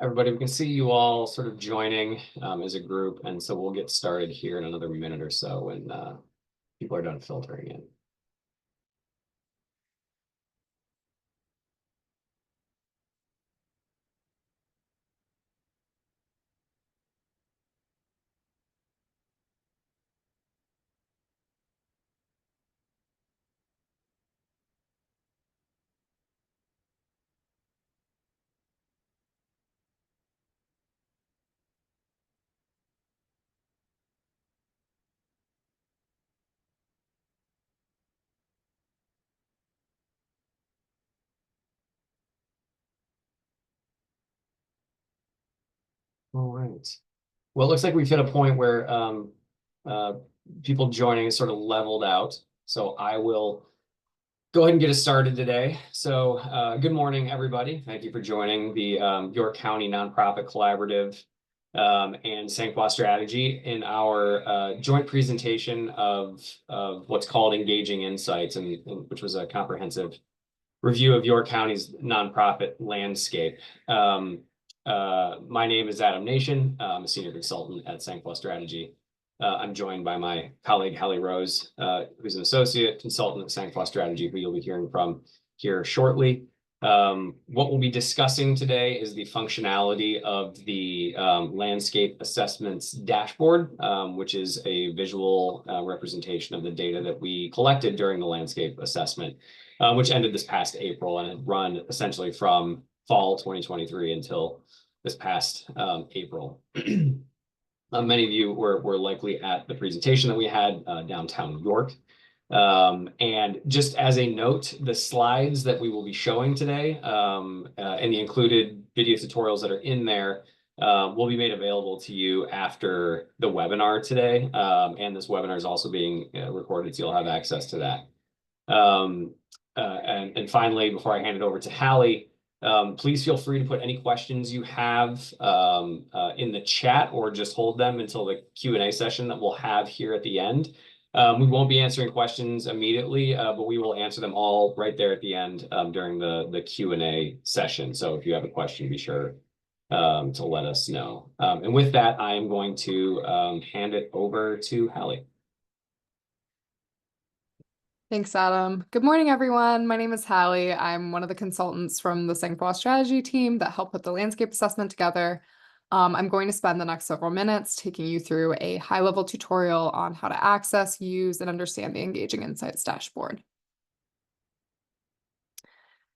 Everybody, we can see you all sort of joining as a group, and so we'll get started here in another minute or so when people are done filtering in. All right. Well, it looks like we've hit a point where uh, people joining is sort of leveled out. So I will go ahead and get us started today. So good morning, everybody. Thank you for joining the York County Nonprofit Collaborative and Sangfroid Strategy in our joint presentation of what's called Engaging Insights, and which was a comprehensive review of York County's nonprofit landscape. My name is Adam Nation. I'm a senior consultant at Sangfroid Strategy. I'm joined by my colleague, Hallie Rose, who's an associate consultant at Sangfroid Strategy, who you'll be hearing from here shortly. What we'll be discussing today is the functionality of the landscape assessments dashboard, which is a visual representation of the data that we collected during the landscape assessment, which ended this past April and had run essentially from fall 2023 until this past April. Many of you were likely at the presentation that we had downtown York. And just as a note, the slides that we will be showing today and the included video tutorials that are in there will be made available to you after the webinar today. And this webinar is also being recorded, so you'll have access to that. And finally, before I hand it over to Hallie, please feel free to put any questions you have in the chat, or just hold them until the Q&A session that we'll have here at the end. We won't be answering questions immediately, but we will answer them all right there at the end during the Q&A session. So if you have a question, be sure to let us know. And with that, I am going to hand it over to Hallie. Thanks, Adam. Good morning, everyone. My name is Hallie. I'm one of the consultants from the Sangfroid Strategy team that helped put the landscape assessment together. I'm going to spend the next several minutes taking you through a high-level tutorial on how to access, use, and understand the Engaging Insights dashboard.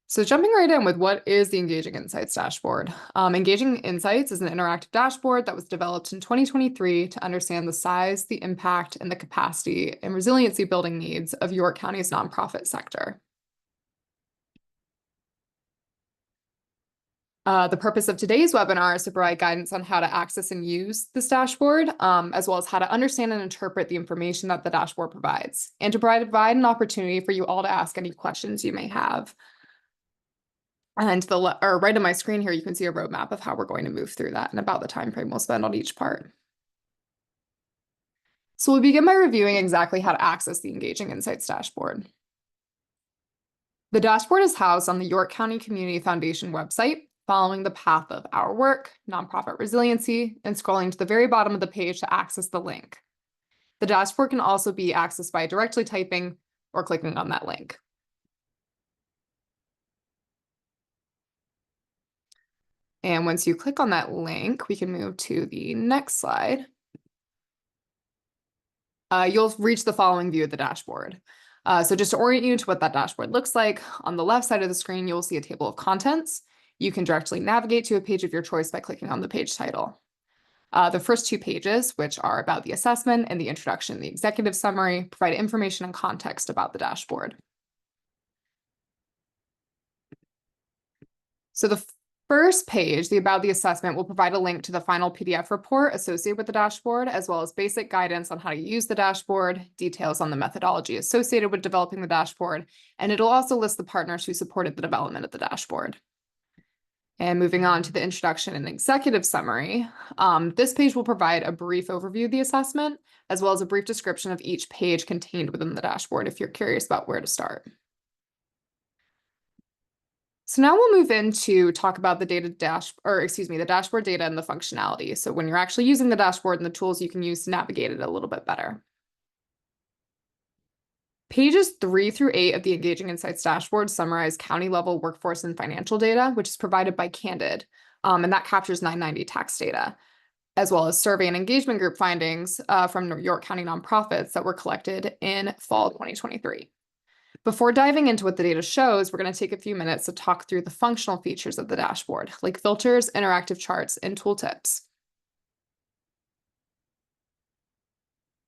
So jumping right in with what is the Engaging Insights dashboard. Engaging Insights is an interactive dashboard that was developed in 2023 to understand the size, the impact, and the capacity and resiliency building needs of York County's nonprofit sector. The purpose of today's webinar is to provide guidance on how to access and use this dashboard, as well as how to understand and interpret the information that the dashboard provides, and to provide an opportunity for you all to ask any questions you may have. And to the right of my screen here, you can see a roadmap of how we're going to move through that and about the time frame we'll spend on each part. So we'll begin by reviewing exactly how to access the Engaging Insights dashboard. The dashboard is housed on the York County Community Foundation website, following the path of Our Work, Nonprofit Resiliency, and scrolling to the very bottom of the page to access the link. The dashboard can also be accessed by directly typing or clicking on that link. And once you click on that link, we can move to the next slide. You'll reach the following view of the dashboard. So just to orient you to what that dashboard looks like, on the left side of the screen, you'll see a table of contents. You can directly navigate to a page of your choice by clicking on the page title. The first two pages, which are about the assessment and the introduction and the executive summary, provide information and context about the dashboard. So the first page, the About the Assessment, will provide a link to the final PDF report associated with the dashboard, as well as basic guidance on how to use the dashboard, details on the methodology associated with developing the dashboard, and it'll also list the partners who supported the development of the dashboard. And moving on to the introduction and executive summary, this page will provide a brief overview of the assessment, as well as a brief description of each page contained within the dashboard if you're curious about where to start. So now we'll move into talk about the the dashboard data and the functionality. So when you're actually using the dashboard and the tools you can use to navigate it a little bit better. Pages 3 through 8 of the Engaging Insights dashboard summarize county level workforce and financial data, which is provided by Candid, and that captures 990 tax data, as well as survey and engagement group findings from New York County nonprofits that were collected in fall 2023. Before diving into what the data shows, we're going to take a few minutes to talk through the functional features of the dashboard, like filters, interactive charts, and tooltips.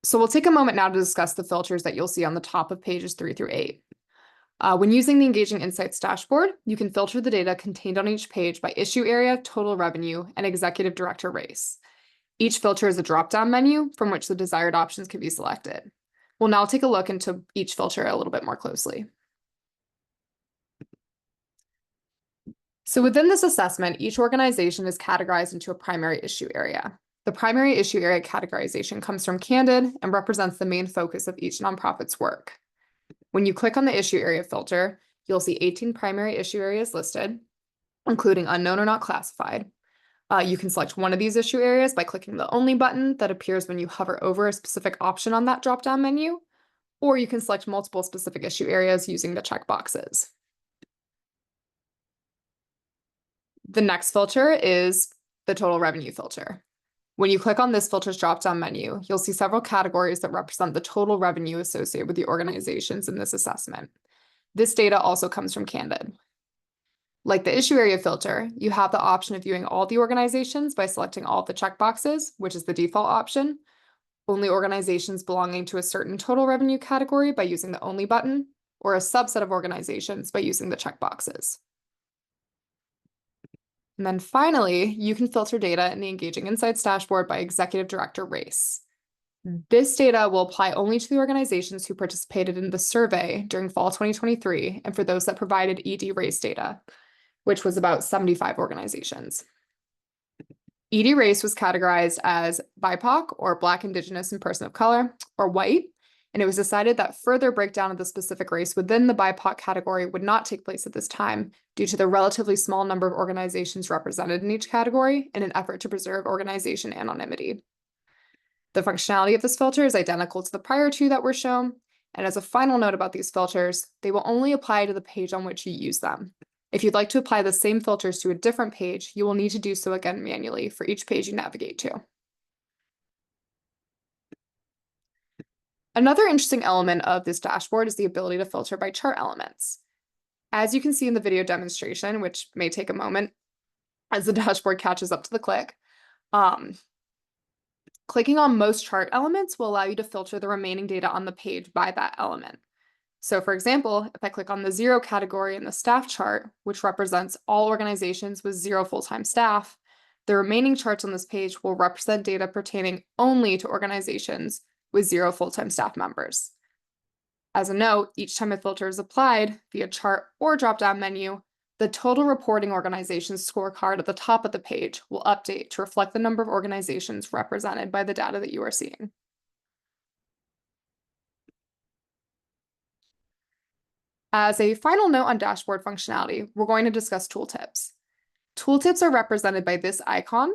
So we'll take a moment now to discuss the filters that you'll see on the top of pages 3 through 8. When using the Engaging Insights dashboard, you can filter the data contained on each page by issue area, total revenue, and executive director race. Each filter is a drop-down menu from which the desired options can be selected. We'll now take a look into each filter a little bit more closely. So within this assessment, each organization is categorized into a primary issue area. The primary issue area categorization comes from Candid and represents the main focus of each nonprofit's work. When you click on the issue area filter, you'll see 18 primary issue areas listed, including unknown or not classified. You can select one of these issue areas by clicking the Only button that appears when you hover over a specific option on that drop-down menu, or you can select multiple specific issue areas using the checkboxes. The next filter is the total revenue filter. When you click on this filter's drop-down menu, you'll see several categories that represent the total revenue associated with the organizations in this assessment. This data also comes from Candid. Like the issue area filter, you have the option of viewing all the organizations by selecting all of the checkboxes, which is the default option, only organizations belonging to a certain total revenue category by using the Only button, or a subset of organizations by using the checkboxes. And then finally, you can filter data in the Engaging Insights dashboard by executive director race. This data will apply only to the organizations who participated in the survey during fall 2023 and for those that provided ED race data, which was about 75 organizations. ED race was categorized as BIPOC, or Black, Indigenous, and Person of Color, or white, and it was decided that further breakdown of the specific race within the BIPOC category would not take place at this time due to the relatively small number of organizations represented in each category in an effort to preserve organization anonymity. The functionality of this filter is identical to the prior two that were shown, and as a final note about these filters, they will only apply to the page on which you use them. If you'd like to apply the same filters to a different page, you will need to do so again manually for each page you navigate to. Another interesting element of this dashboard is the ability to filter by chart elements. As you can see in the video demonstration, which may take a moment as the dashboard catches up to the click, clicking on most chart elements will allow you to filter the remaining data on the page by that element. So for example, if I click on the 0 category in the staff chart, which represents all organizations with 0 full-time staff, the remaining charts on this page will represent data pertaining only to organizations with 0 full-time staff members. As a note, each time a filter is applied via chart or drop-down menu, the total reporting organizations scorecard at the top of the page will update to reflect the number of organizations represented by the data that you are seeing. As a final note on dashboard functionality, we're going to discuss tooltips. Tooltips are represented by this icon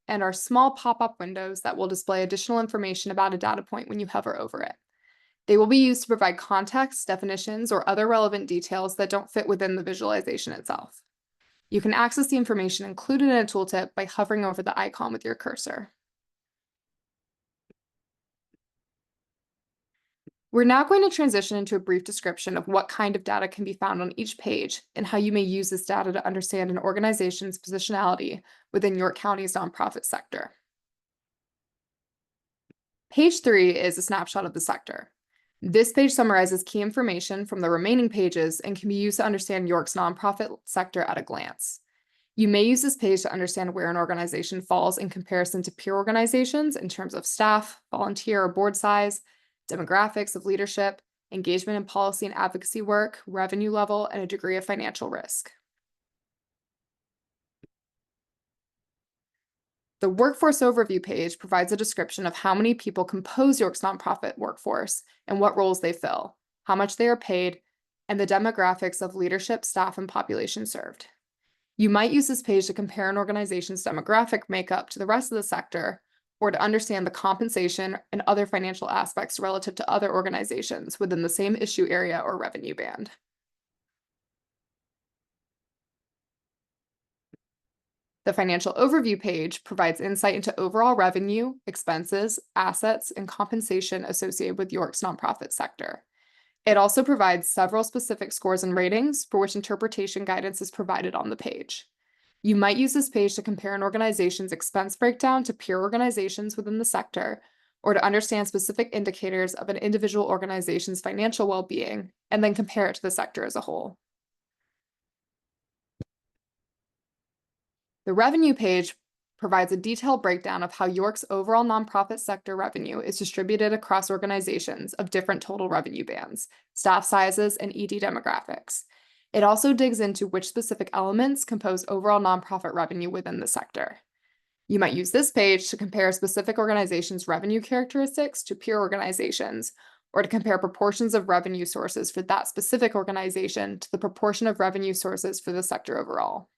and are small pop-up windows that will display additional information about a data point when you hover over it. They will be used to provide context, definitions, or other relevant details that don't fit within the visualization itself. You can access the information included in a tooltip by hovering over the icon with your cursor. We're now going to transition into a brief description of what kind of data can be found on each page and how you may use this data to understand an organization's positionality within York County's nonprofit sector. Page 3 is a snapshot of the sector. This page summarizes key information from the remaining pages and can be used to understand York's nonprofit sector at a glance. You may use this page to understand where an organization falls in comparison to peer organizations in terms of staff, volunteer or board size, demographics of leadership, engagement in policy and advocacy work, revenue level, and a degree of financial risk. The workforce overview page provides a description of how many people compose York's nonprofit workforce and what roles they fill, how much they are paid, and the demographics of leadership, staff, and population served. You might use this page to compare an organization's demographic makeup to the rest of the sector, or to understand the compensation and other financial aspects relative to other organizations within the same issue area or revenue band. The financial overview page provides insight into overall revenue, expenses, assets, and compensation associated with York's nonprofit sector. It also provides several specific scores and ratings for which interpretation guidance is provided on the page. You might use this page to compare an organization's expense breakdown to peer organizations within the sector, or to understand specific indicators of an individual organization's financial well-being, and then compare it to the sector as a whole. The revenue page provides a detailed breakdown of how York's overall nonprofit sector revenue is distributed across organizations of different total revenue bands, staff sizes, and ED demographics. It also digs into which specific elements compose overall nonprofit revenue within the sector. You might use this page to compare a specific organization's revenue characteristics to peer organizations, or to compare proportions of revenue sources for that specific organization to the proportion of revenue sources for the sector overall.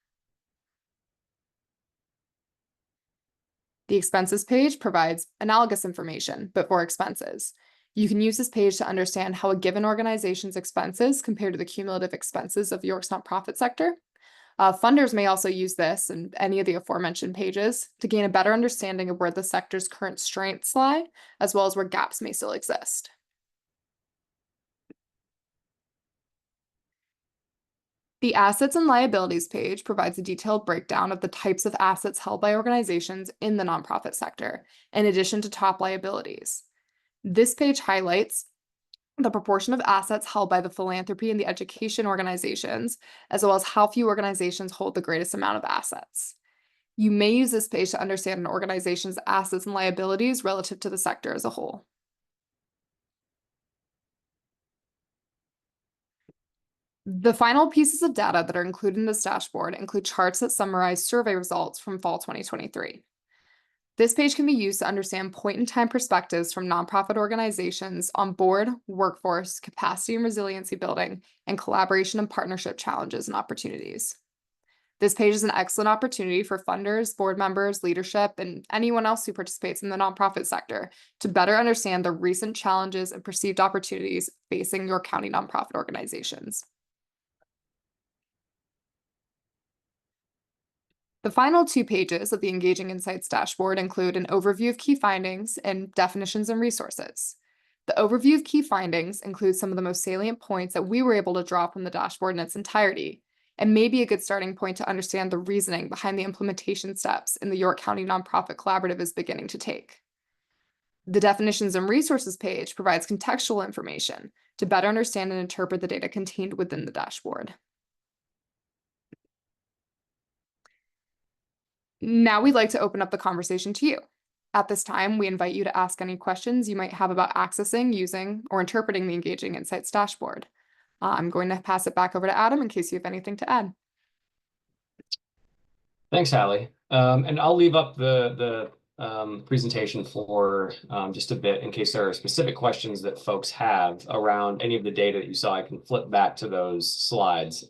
The expenses page provides analogous information, but for expenses. You can use this page to understand how a given organization's expenses compare to the cumulative expenses of York's nonprofit sector. Funders may also use this and any of the aforementioned pages to gain a better understanding of where the sector's current strengths lie, as well as where gaps may still exist. The assets and liabilities page provides a detailed breakdown of the types of assets held by organizations in the nonprofit sector, in addition to top liabilities. This page highlights the proportion of assets held by the philanthropy and the education organizations, as well as how few organizations hold the greatest amount of assets. You may use this page to understand an organization's assets and liabilities relative to the sector as a whole. The final pieces of data that are included in this dashboard include charts that summarize survey results from fall 2023. This page can be used to understand point-in-time perspectives from nonprofit organizations on board, workforce, capacity and resiliency building, and collaboration and partnership challenges and opportunities. This page is an excellent opportunity for funders, board members, leadership, and anyone else who participates in the nonprofit sector to better understand the recent challenges and perceived opportunities facing York County nonprofit organizations. The final 2 pages of the Engaging Insights dashboard include an overview of key findings and definitions and resources. The overview of key findings includes some of the most salient points that we were able to draw from the dashboard in its entirety, and may be a good starting point to understand the reasoning behind the implementation steps in the York County Nonprofit Collaborative is beginning to take. The definitions and resources page provides contextual information to better understand and interpret the data contained within the dashboard. Now we'd like to open up the conversation to you. At this time, we invite you to ask any questions you might have about accessing, using, or interpreting the Engaging Insights dashboard. I'm going to pass it back over to Adam in case you have anything to add. Thanks, Hallie. And I'll leave up the presentation for just a bit in case there are specific questions that folks have around any of the data that you saw. I can flip back to those slides.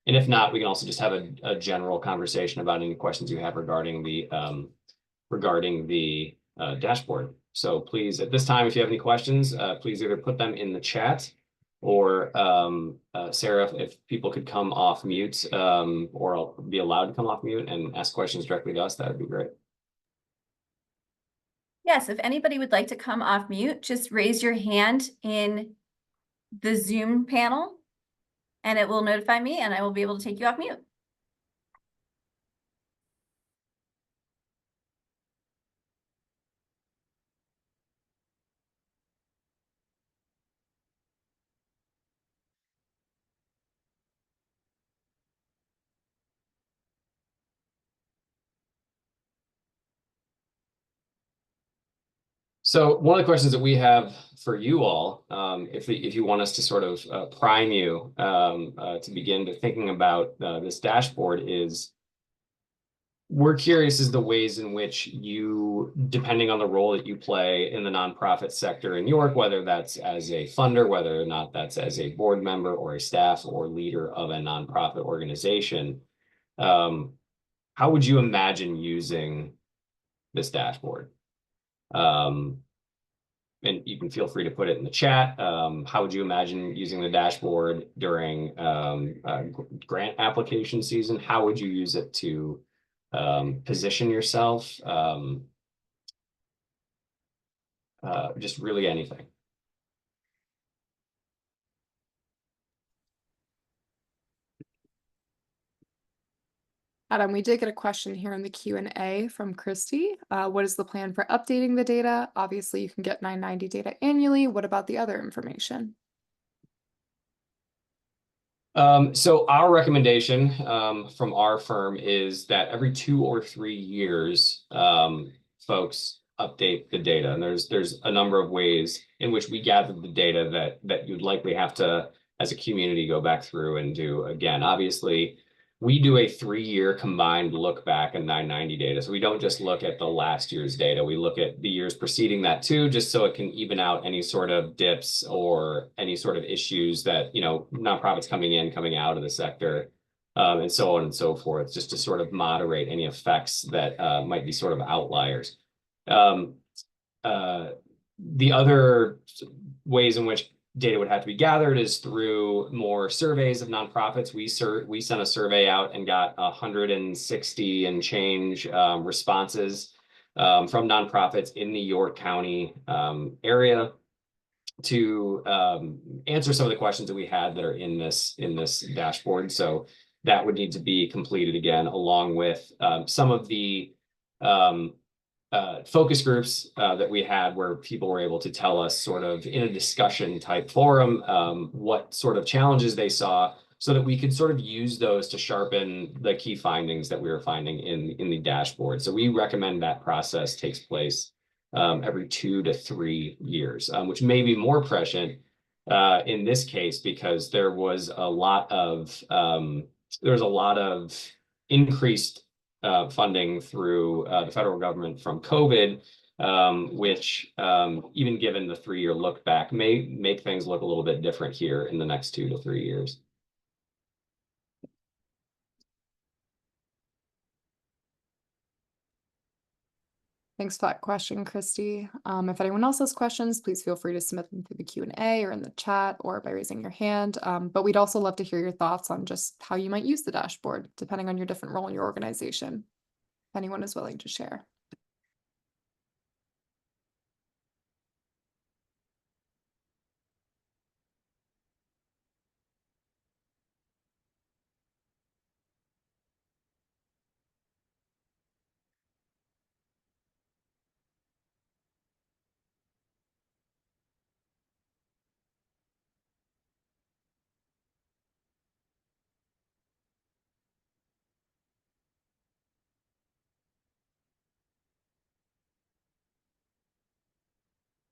And if not, we can also just have a general conversation about any questions you have regarding the dashboard. So please, at this time, if you have any questions, please either put them in the chat or Sarah, if people could come off mute or be allowed to come off mute and ask questions directly to us, that would be great. Yes, if anybody would like to come off mute, just raise your hand in the Zoom panel and it will notify me and I will be able to take you off mute. So one of the questions that we have for you all, if you want us to sort of prime you to begin to thinking about this dashboard is, we're curious as the ways in which you, depending on the role that you play in the nonprofit sector in York, whether that's as a funder, whether or not that's as a board member or a staff or leader of a nonprofit organization, how would you imagine using this dashboard? And you can feel free to put it in the chat. How would you imagine using the dashboard during grant application season? How would you use it to position yourself? Just really anything. Adam, we did get a question here in the Q&A from Christy. What is the plan for updating the data? Obviously, you can get 990 data annually. What about the other information? So our recommendation from our firm is that every 2 or 3 years, folks update the data. And there's a number of ways in which we gather the data that you'd likely have to, as a community, go back through and do again. Obviously, we do a 3-year combined look back in 990 data. So we don't just look at the last year's data. We look at the years preceding that too, just so it can even out any sort of dips or any sort of issues that, you know, nonprofits coming in, coming out of the sector, and so on and so forth, just to sort of moderate any effects that might be sort of outliers. The other ways in which data would have to be gathered is through more surveys of nonprofits. We sent a survey out and got 160 and change responses from nonprofits in the York County area to answer some of the questions that we had that are in this dashboard. So that would need to be completed again, along with some of the focus groups that we had, where people were able to tell us sort of in a discussion type forum what sort of challenges they saw, so that we could sort of use those to sharpen the key findings that we were finding in the dashboard. So we recommend that process takes place every 2 to 3 years, which may be more prescient in this case, because there was a lot of increased funding through the federal government from COVID, which even given the 3-year look back may make things look a little bit different here in the next 2 to 3 years. Thanks for that question, Christy. If anyone else has questions, please feel free to submit them through the Q&A or in the chat or by raising your hand. But we'd also love to hear your thoughts on just how you might use the dashboard, depending on your different role in your organization, if anyone is willing to share.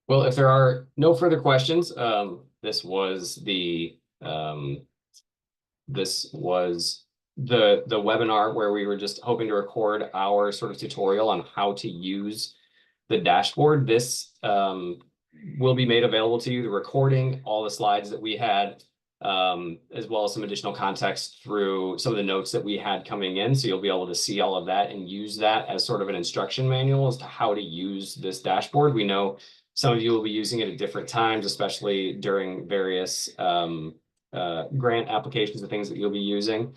Well, if there are no further questions, this was the webinar where we were just hoping to record our sort of tutorial on how to use the dashboard. This will be made available to you, the recording, all the slides that we had, as well as some additional context through some of the notes that we had coming in. So you'll be able to see all of that and use that as sort of an instruction manual as to how to use this dashboard. We know some of you will be using it at different times, especially during various grant applications and things that you'll be using.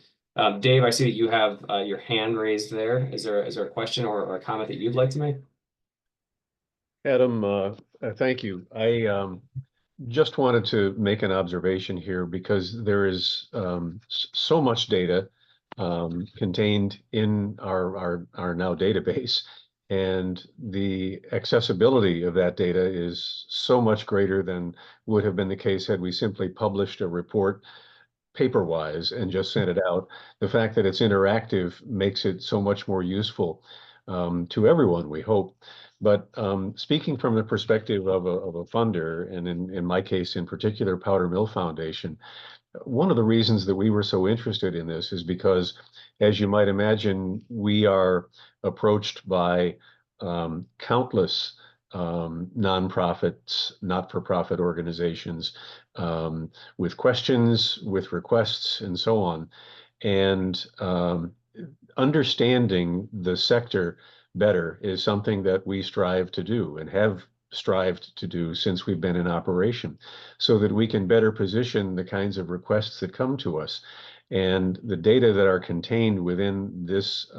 Dave, I see that you have your hand raised there. Is there a question or a comment that you'd like to make? Adam, thank you. I just wanted to make an observation here, because there is so much data contained in our now database, and the accessibility of that data is so much greater than would have been the case had we simply published a report paper-wise and just sent it out. The fact that it's interactive makes it so much more useful to everyone, we hope. But speaking from the perspective of a funder, and in my case in particular, Powder Mill Foundation, one of the reasons that we were so interested in this is because, as you might imagine, we are approached by countless nonprofits, not-for-profit organizations with questions, with requests, and so on. And understanding the sector better is something that we strive to do and have strived to do since we've been in operation, so that we can better position the kinds of requests that come to us. And the data that are contained within this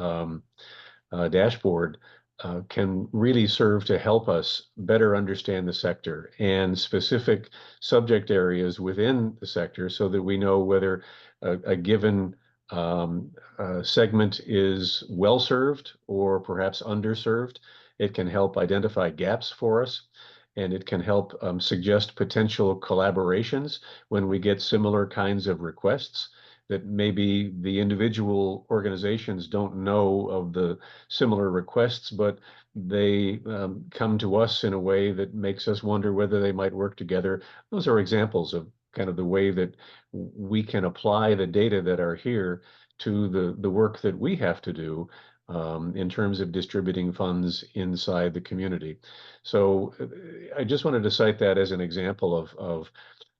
dashboard can really serve to help us better understand the sector and specific subject areas within the sector, so that we know whether a given segment is well served or perhaps underserved. It can help identify gaps for us, and it can help suggest potential collaborations when we get similar kinds of requests that maybe the individual organizations don't know of the similar requests, but they come to us in a way that makes us wonder whether they might work together. Those are examples of kind of the way that we can apply the data that are here to the work that we have to do in terms of distributing funds inside the community. So I just wanted to cite that as an example of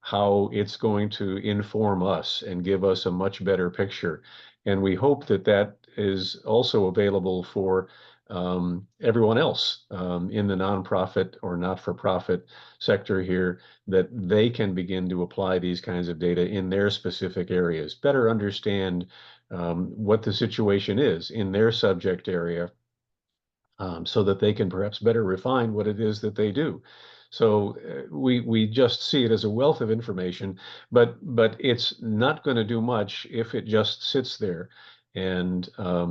how it's going to inform us and give us a much better picture. And we hope that that is also available for everyone else in the nonprofit or not-for-profit sector here, that they can begin to apply these kinds of data in their specific areas, better understand what the situation is in their subject area, so that they can perhaps better refine what it is that they do. So we just see it as a wealth of information, but it's not going to do much if it just sits there and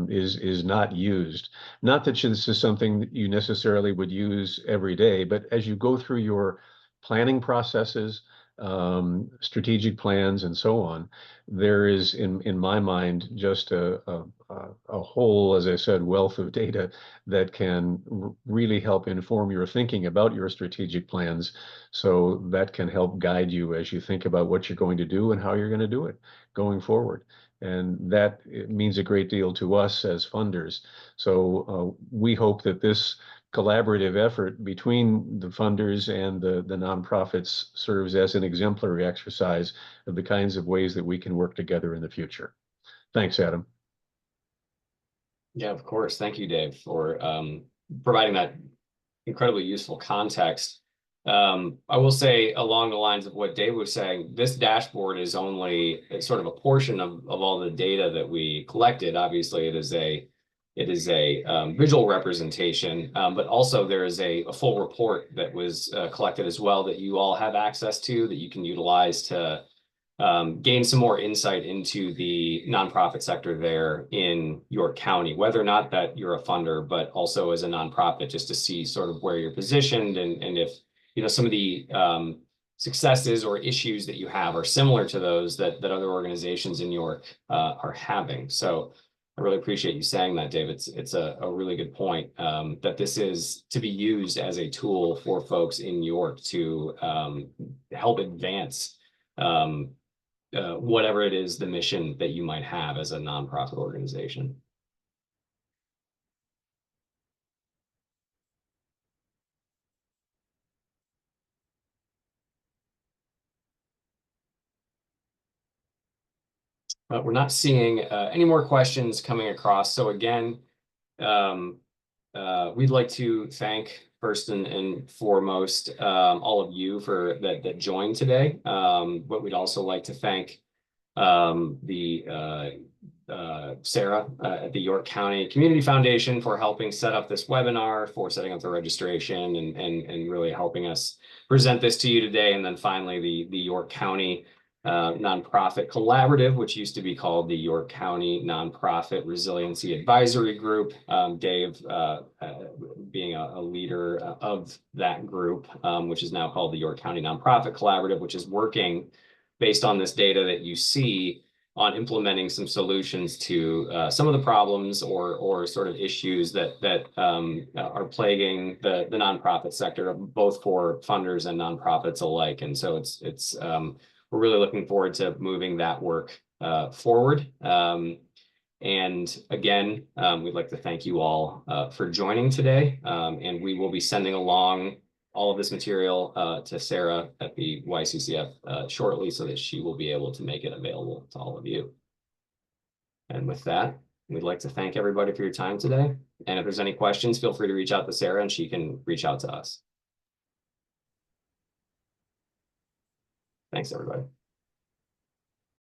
is not used. Not that this is something that you necessarily would use every day, but as you go through your planning processes, strategic plans, and so on, there is, in my mind, just a whole, as I said, wealth of data that can really help inform your thinking about your strategic plans. So that can help guide you as you think about what you're going to do and how you're going to do it going forward. And that it means a great deal to us as funders. So we hope that this collaborative effort between the funders and the nonprofits serves as an exemplary exercise of the kinds of ways that we can work together in the future. Thanks, Adam. Yeah, of course. Thank you, Dave, for providing that incredibly useful context. I will say, along the lines of what Dave was saying, this dashboard is only sort of a portion of all the data that we collected. Obviously, it is a visual representation, but also there is a full report that was collected as well that you all have access to, that you can utilize to gain some more insight into the nonprofit sector there in York County, whether or not that you're a funder, but also as a nonprofit, just to see sort of where you're positioned, and if some of the successes or issues that you have are similar to those that other organizations in York are having. So I really appreciate you saying that, Dave. It's a really good point, that this is to be used as a tool for folks in York to help advance whatever it is, the mission that you might have as a nonprofit organization. But we're not seeing any more questions coming across. So again, we'd like to thank first and foremost all of you that joined today. But we'd also like to thank Sarah at the York County Community Foundation for helping set up this webinar, for setting up the registration, and really helping us present this to you today. And then finally, the York County Nonprofit Collaborative, which used to be called the York County Nonprofit Resiliency Advisory Group. Dave being a leader of that group, which is now called the York County Nonprofit Collaborative, which is working based on this data that you see on implementing some solutions to some of the problems or sort of issues that are plaguing the nonprofit sector, both for funders and nonprofits alike. And so it's we're really looking forward to moving that work forward. And again, we'd like to thank you all for joining today. And we will be sending along all of this material to Sarah at the YCCF shortly so that she will be able to make it available to all of you. And with that, we'd like to thank everybody for your time today. And if there's any questions, feel free to reach out to Sarah and she can reach out to us. Thanks, everybody.